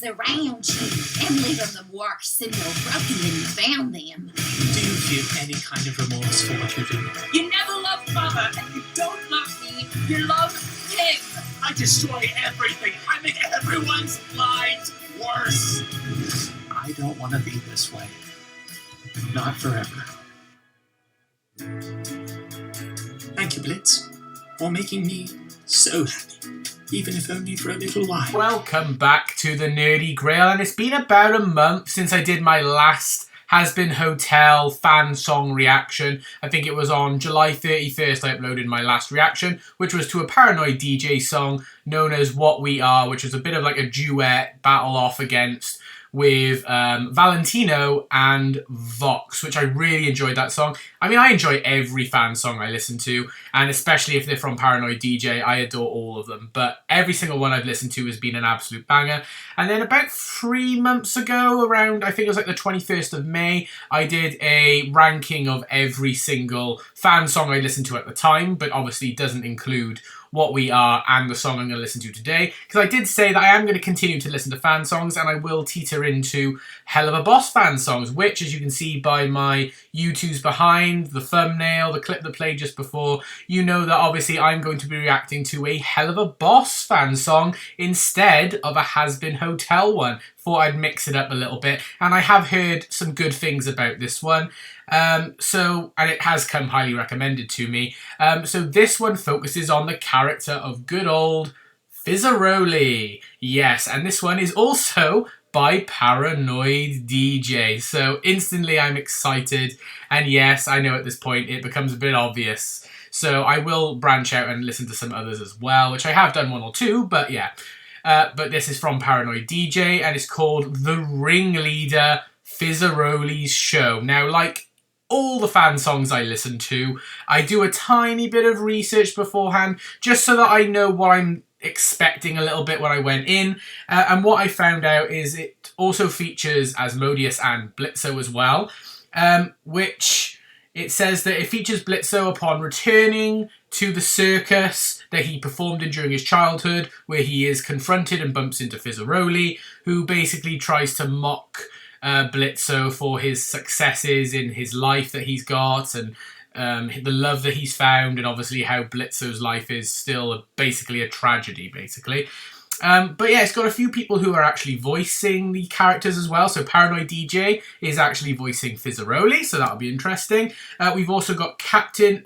around you and leaving them worse and more broken than you found them. Do you feel any kind of remorse for what you do? You never loved Mama, and you don't love me. You love him. I destroy everything. I make everyone's lives worse. I don't want to be this way. Not forever. Thank you, Blitz, for making me so happy, even if only for a little while. Welcome back to the Nerdy Grail, and it's been about a month since I did my last Has Been Hotel fan song reaction. I think it was on July 31st I uploaded my last reaction, which was to a PARANOiD DJ song known as What We Are, which was a bit of like a duet battle off against with Valentino and Vox, which I really enjoyed that song. I mean, I enjoy every fan song I listen to, and especially if they're from PARANOiD DJ, I adore all of them. But every single one I've listened to has been an absolute banger. And then about 3 months ago, around, I think it was like the 21st of May, I did a ranking of every single fan song I listened to at the time, but obviously doesn't include What We Are and the song I'm going to listen to today, because I did say that I am going to continue to listen to fan songs, and I will teeter into Helluva Boss fan songs, which, as you can see by my YouTube's behind, the thumbnail, the clip that played just before, you know that obviously I'm going to be reacting to a Helluva Boss fan song instead of a Has Been Hotel one. Thought I'd mix it up a little bit, and I have heard some good things about this one. And it has come highly recommended to me. So this one focuses on the character of good old Fizzarolli. Yes, and this one is also by PARANOiD DJ. So instantly I'm excited. And yes, I know at this point it becomes a bit obvious. So I will branch out and listen to some others as well, which I have done one or two, but yeah. But this is from PARANOiD DJ, and it's called The Ringleader, Fizzarolli Show. Now, like all the fan songs I listen to, I do a tiny bit of research beforehand, just so that I know what I'm expecting a little bit when I went in. And what I found out is it also features Asmodeus and Blitzo as well, which it says that it features Blitzo upon returning to the circus that he performed in during his childhood, where he is confronted and bumps into Fizzarolli, who basically tries to mock Blitzo for his successes in his life that he's got, and the love that he's found, and obviously how Blitzo's life is still basically a tragedy, basically. But yeah, it's got a few people who are actually voicing the characters as well. So PARANOiD DJ is actually voicing Fizzarolli, so that'll be interesting. We've also got Captain,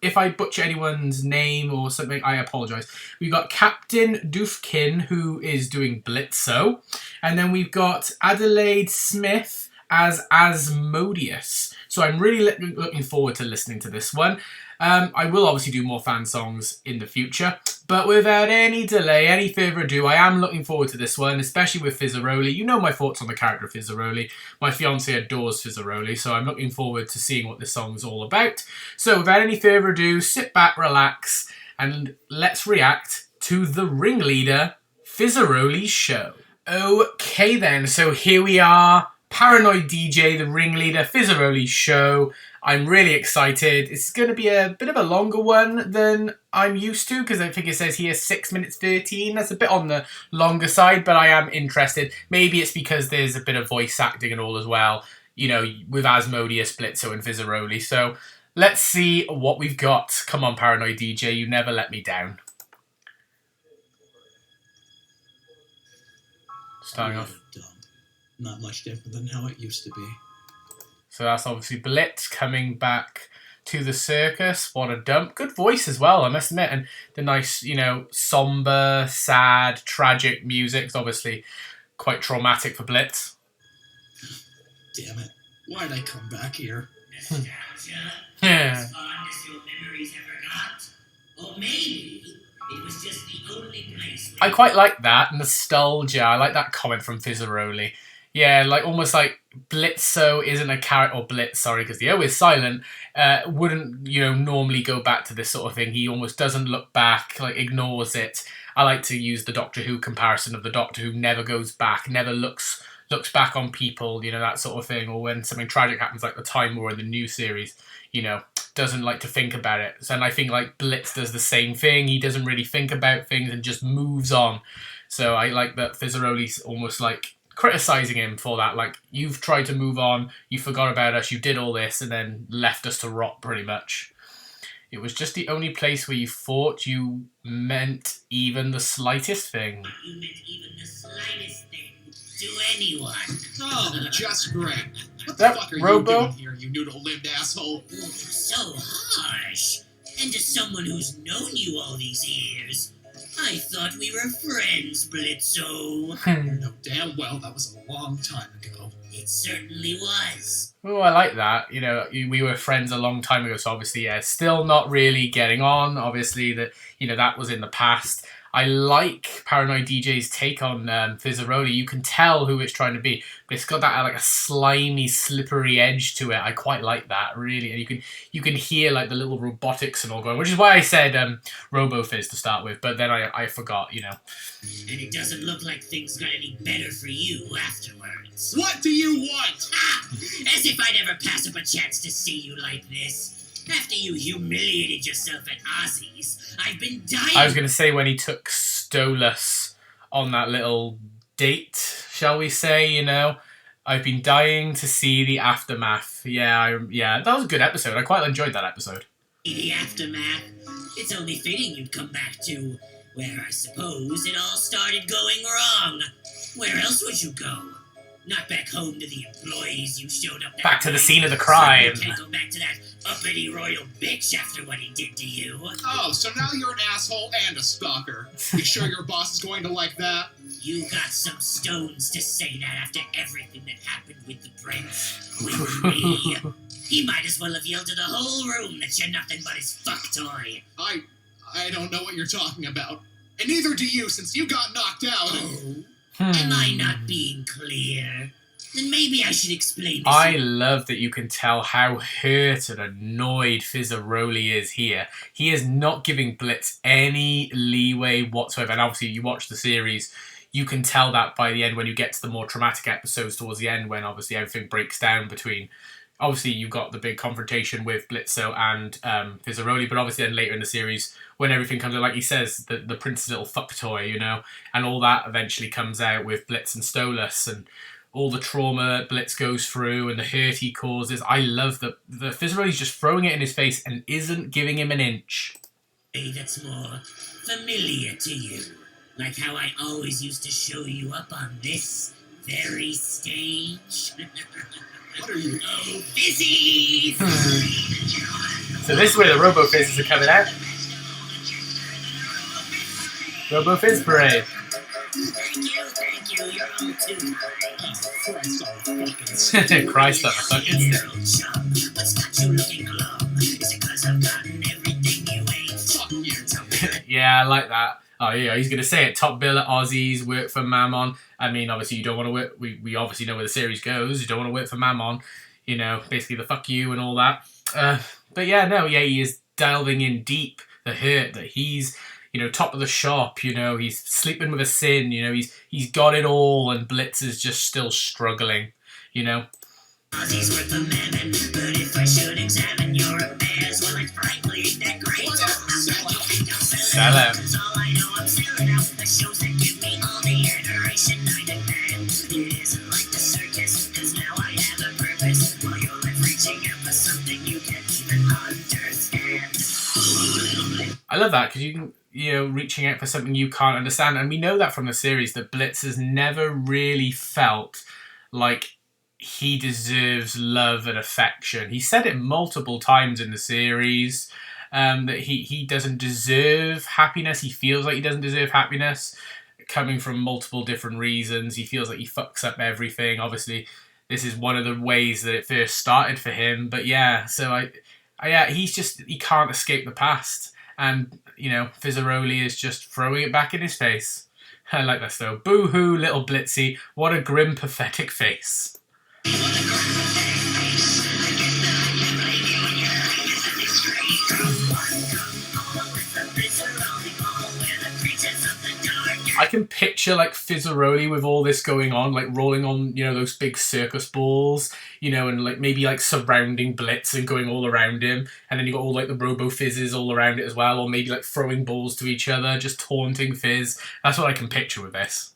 if I butcher anyone's name or something, I apologise. We've got Captain Dufkin, who is doing Blitzo. And then we've got Adelaide Smith as Asmodeus. So I'm really looking forward to listening to this one. I will obviously do more fan songs in the future, but without any delay, any further ado, I am looking forward to this one, especially with Fizzarolli. You know my thoughts on the character Fizzarolli. My fiance adores Fizzarolli, so I'm looking forward to seeing what this song's all about. So without any further ado, sit back, relax, and let's react to The Ringleader, Fizzarolli Show. Okay then, so here we are. PARANOiD DJ, The Ringleader, Fizzarolli Show. I'm really excited. It's going to be a bit of a longer one than I'm used to, because I think it says here 6 minutes 13. That's a bit on the longer side, but I am interested. Maybe it's because there's a bit of voice acting and all as well, you know, with Asmodeus, Blitzo and Fizzarolli. So let's see what we've got. Come on, PARANOiD DJ, you never let me down. Starting off. Not much different than how it used to be. So that's obviously Blitz coming back to the circus. What a dump. Good voice as well, I must admit. And the nice, you know, somber, sad, tragic music. It's obviously quite traumatic for Blitz. Damn it. Why'd I come back here? Yeah. As fond as your memories ever got. Or maybe it was just the only place I quite like that. Nostalgia. I like that comment from Fizzarolli. Yeah, like almost like Blitzo isn't a character, or Blitz, sorry, because the O is silent, wouldn't, you know, normally go back to this sort of thing. He almost doesn't look back, like ignores it. I like to use the Doctor Who comparison of the Doctor Who never goes back, never looks back on people, you know, that sort of thing. Or when something tragic happens, like the Time War in the new series, you know, doesn't like to think about it. And I think like Blitz does the same thing. He doesn't really think about things and just moves on. So I like that Fizzarolli's almost like criticizing him for that. Like, you've tried to move on, you forgot about us, you did all this, and then left us to rot, pretty much. It was just the only place where you thought you meant even the slightest thing. You meant even the slightest thing to anyone. Oh, just great. What the That fuck are Robo? you doing here, you noodle-limbed asshole? Oh, so harsh. And to someone who's known you all these years, I thought we were friends, Blitzo. You know damn well that was a long time ago. It certainly was. Oh, I like that. You know, we were friends a long time ago, so obviously, yeah, still not really getting on. Obviously, that was in the past. I like Paranoid DJ's take on Fizzarolli. You can tell who it's trying to be, but it's got that like a slimy, slippery edge to it. I quite like that, really. And you can hear like the little robotics and all going, which is why I said Robo Fizz to start with. But then I forgot, you know. And it doesn't look like things got any better for you afterwards. What do you want? Ah! As if I'd ever pass up a chance to see you like this. After you humiliated yourself at Ozzy's, I've been dying. I was going to say when he took Stolas on that little date, shall we say, you know. I've been dying to see the aftermath. Yeah, that was a good episode. I quite enjoyed that episode. The aftermath. It's only fitting you'd come back to where I suppose it all started going wrong. Where else would you go? Not back home to the employees you showed up. Back to the scene of the crime. You can't go back to that uppity royal bitch after what he did to you. Oh, so now you're an asshole and a stalker. You sure your boss is going to like that? You got some stones to say that after everything that happened with the prince. With me. He might as well have yelled to the whole room that you're nothing but his fuck toy. I don't know what you're talking about. And neither do you, since you got knocked out. Oh? Am I not being clear? Then maybe I should explain this. I love that you can tell how hurt and annoyed Fizzarolli is here. He is not giving Blitz any leeway whatsoever. And obviously, you watch the series, you can tell that by the end when you get to the more traumatic episodes towards the end, when obviously everything breaks down between... Obviously, you've got the big confrontation with Blitzo and Fizzarolli, but obviously then later in the series, when everything comes out, like he says, the prince's little fuck toy, you know, and all that eventually comes out with Blitz and Stolas, and all the trauma that Blitz goes through and the hurt he causes. I love that Fizzarolli's just throwing it in his face and isn't giving him an inch. That's more familiar to you. Like how I always used to show you up on this very stage. What are you? Oh, Fizzy! So this is where the Robo Fizzes are coming out. Robo Fizz Parade. Thank you, you're all too Christ on a fucking stick. What's got you looking glum? Is it 'cause I've gotten everything you ain't? Fuck you. Yeah, I like that. Oh yeah, he's going to say it. Top bill at Aussies, work for Mammon. I mean, obviously you don't want to work... We obviously know where the series goes. You don't want to work for Mammon. You know, basically the fuck you and all that. But yeah, no, yeah, he is delving in deep. The hurt that he's, you know, top of the shop. You know, he's sleeping with a sin. You know, he's got it all, and Blitz is just still struggling. You know. Aussie's worth a mammon, but if I should examine your affairs, well, it's frankly ain't that great. Sell out. All I know, I'm selling out the shows that give me all the adoration I demand. It isn't like the circus, 'cause now I have a purpose. While you're left reaching out for something you can't even understand. I love that, because you can, you know, reaching out for something you can't understand. And we know that from the series, that Blitz has never really felt like he deserves love and affection. He said it multiple times in the series, that he doesn't deserve happiness. He feels like he doesn't deserve happiness, coming from multiple different reasons. He feels like he fucks up everything. Obviously, this is one of the ways that it first started for him. But yeah, so he can't escape the past. And, you know, Fizzarolli is just throwing it back in his face. I like that though. Boo-hoo, little Blitzy. What a grim, pathetic face. I I can picture like Fizzarolli with all this going on, like rolling on, you know, those big circus balls, you know, and like maybe like surrounding Blitz and going all around him, and then you got all like the Robo Fizzes all around it as well, or maybe like throwing balls to each other, just taunting Fizz. That's what I can picture with this.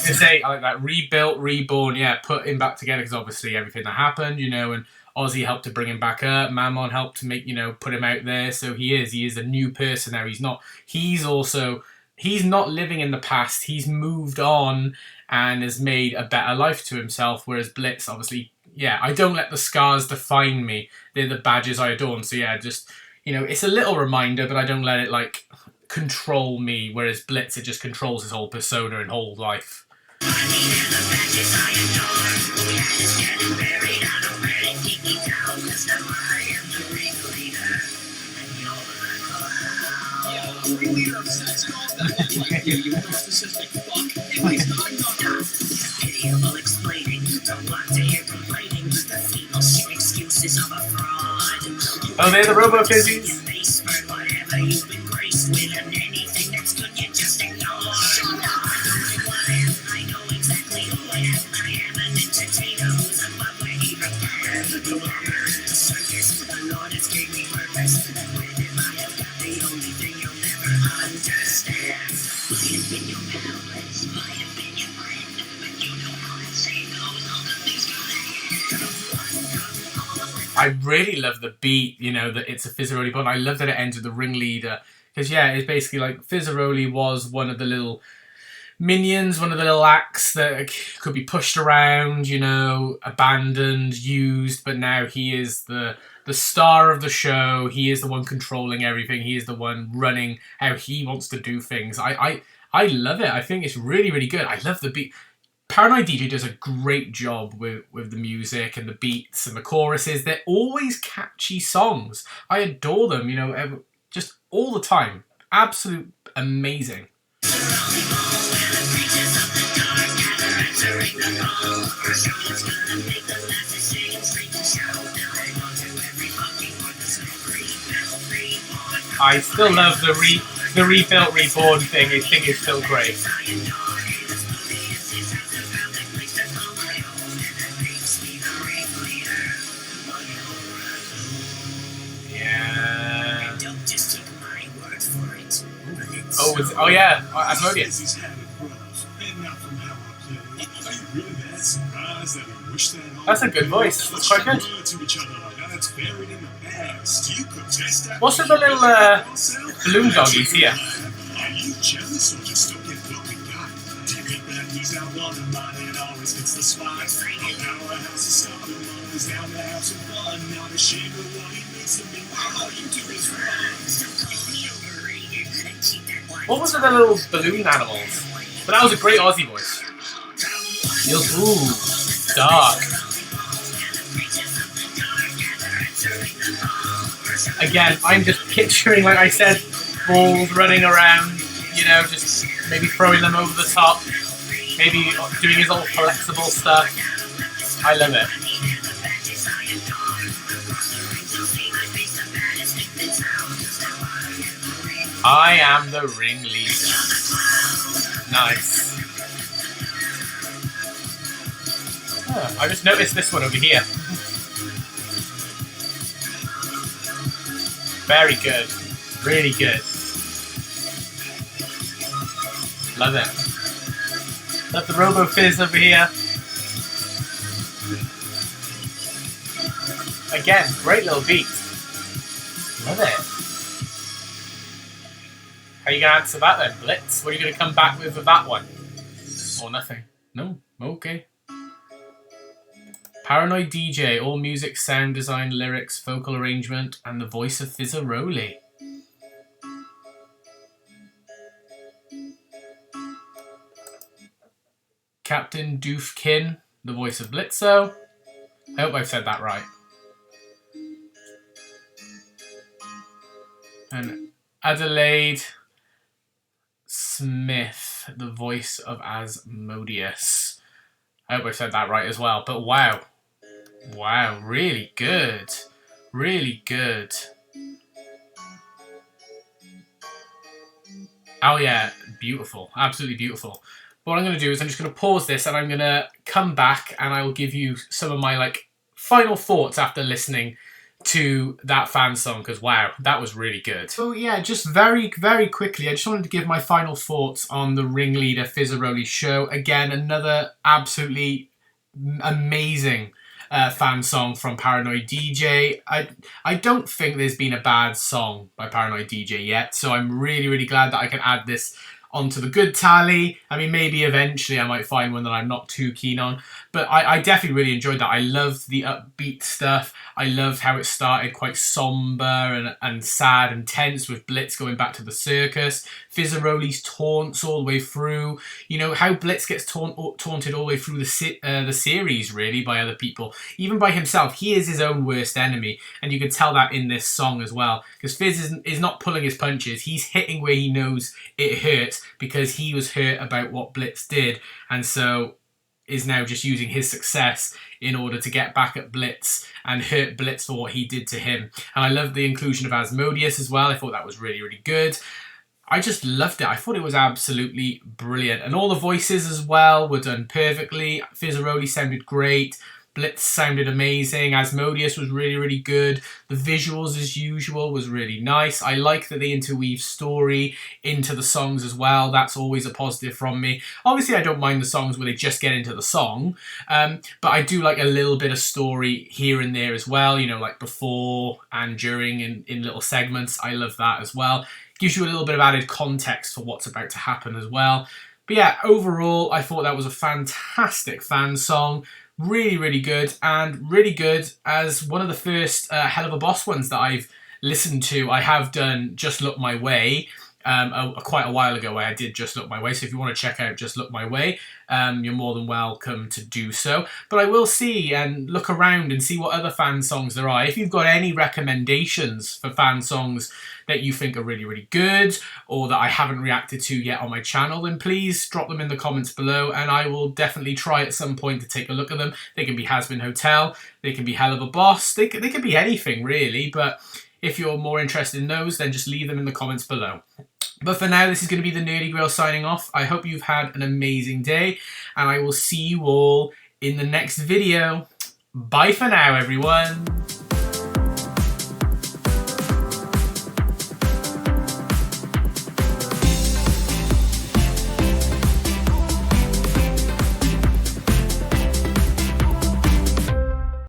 To say, I like that, rebuilt, reborn, yeah, put him back together, because obviously everything that happened, you know, and Ozzy helped to bring him back up, Mammon helped to make, you know, put him out there, so he is a new person now. He's not living in the past, he's moved on and has made a better life to himself, whereas Blitz, obviously, yeah, I don't let the scars define me, they're the badges I adorn, so yeah, just, you know, it's a little reminder, but I don't let it, like, control me, whereas Blitz, it just controls his whole persona and whole life. Ringleader of sex calls that look like you narcissistic fuck. At least I'm not. Pitiable explaining, don't want to hear complaining. The female shit excuses of a fraud. Oh, they're the Robo Fizzies. Whatever you've been graced with, and anything that's good you just ignore. Shut up! I know exactly who I am. I am an entertainer who's above where he prepared. The circus, the Lord has gave me purpose. And with him I have got the only thing you'll never understand. My opinion matters, my opinion friend. But you know how to say those all the things I really love the beat, you know, that it's a Fizzarolli Bond. I love that it ends with the Ringleader. Because, yeah, it's basically like Fizzarolli was one of the little minions, one of the little acts that could be pushed around, you know, abandoned, used, but now he is the star of the show. He is the one controlling everything. He is the one running how he wants to do things. I love it. I think it's really, really good. I love the beat. PARANOiD DJ does a great job with the music and the beats and the choruses. They're always catchy songs. I adore them, you know, just all the time. Absolute amazing. I still love the rebuilt, reborn thing. I think it's still great. Yeah. Oh yeah, Asmodeus. That's a good voice. That's quite good. What's with the little balloon doggies here? What was with the little balloon animals? But that was a great Aussie voice. Ooh, dark. Again, I'm just picturing, like I said, balls running around, you know, just maybe throwing them over the top, maybe doing his old flexible stuff. I love it. I am the Ringleader. Nice. Oh, I just noticed this one over here. Very good. Really good. Love it. Love the Robo Fizz over here. Again, great little beat. Love it. How are you going to answer that then, Blitz? What are you going to come back with that one? Or nothing? No? Okay. PARANOiD DJ, all music, sound design, lyrics, vocal arrangement, and the voice of Fizzarolli. Captain Doofkin, the voice of Blitzo. I hope I've said that right. And Adelaide Smith, the voice of Asmodeus. I hope I said that right as well. But wow. Wow, really good. Really good. Oh yeah, beautiful. Absolutely beautiful. What I'm going to do is I'm just going to pause this and I'm going to come back and I will give you some of my like final thoughts after listening to that fan song, because wow, that was really good. So yeah, just very quickly, I just wanted to give my final thoughts on the Ringleader Fizzarolli Show. Again, another absolutely amazing fan song from PARANOiD DJ. I don't think there's been a bad song by PARANOiD DJ yet, so I'm really glad that I can add this onto the good tally. I mean, maybe eventually I might find one that I'm not too keen on, but I definitely really enjoyed that. I loved the upbeat stuff. I loved how it started quite somber and sad and tense with Blitz going back to the circus. Fizzarolli's taunts all the way through. You know, how Blitz gets taunted all the way through the series, really, by other people. Even by himself. He is his own worst enemy, and you can tell that in this song as well. Because Fizz is not pulling his punches. He's hitting where he knows it hurts, because he was hurt about what Blitz did, and so is now just using his success in order to get back at Blitz and hurt Blitz for what he did to him. And I love the inclusion of Asmodeus as well. I thought that was really good. I just loved it. I thought it was absolutely brilliant. And all the voices as well were done perfectly. Fizzarolli sounded great. Blitz sounded amazing. Asmodeus was really good. The visuals, as usual, was really nice. I like that they interweave story into the songs as well. That's always a positive from me. Obviously, I don't mind the songs where they just get into the song, but I do like a little bit of story here and there as well, you know, like before and during in little segments. I love that as well. Gives you a little bit of added context for what's about to happen as well. But yeah, overall, I thought that was a fantastic fan song. Really good, and really good as one of the first Helluva Boss ones that I've listened to. I have done Just Look My Way quite a while ago. I did Just Look My Way, so if you want to check out Just Look My Way, you're more than welcome to do so. But I will see and look around and see what other fan songs there are. If you've got any recommendations for fan songs that you think are really good, or that I haven't reacted to yet on my channel, then please drop them in the comments below, and I will definitely try at some point to take a look at them. They can be Has-Been Hotel, they can be Helluva Boss, they can be anything really, but if you're more interested in those, then just leave them in the comments below. But for now, this is going to be the Nerdy Grill signing off. I hope you've had an amazing day, and I will see you all in the next video. Bye for now, everyone.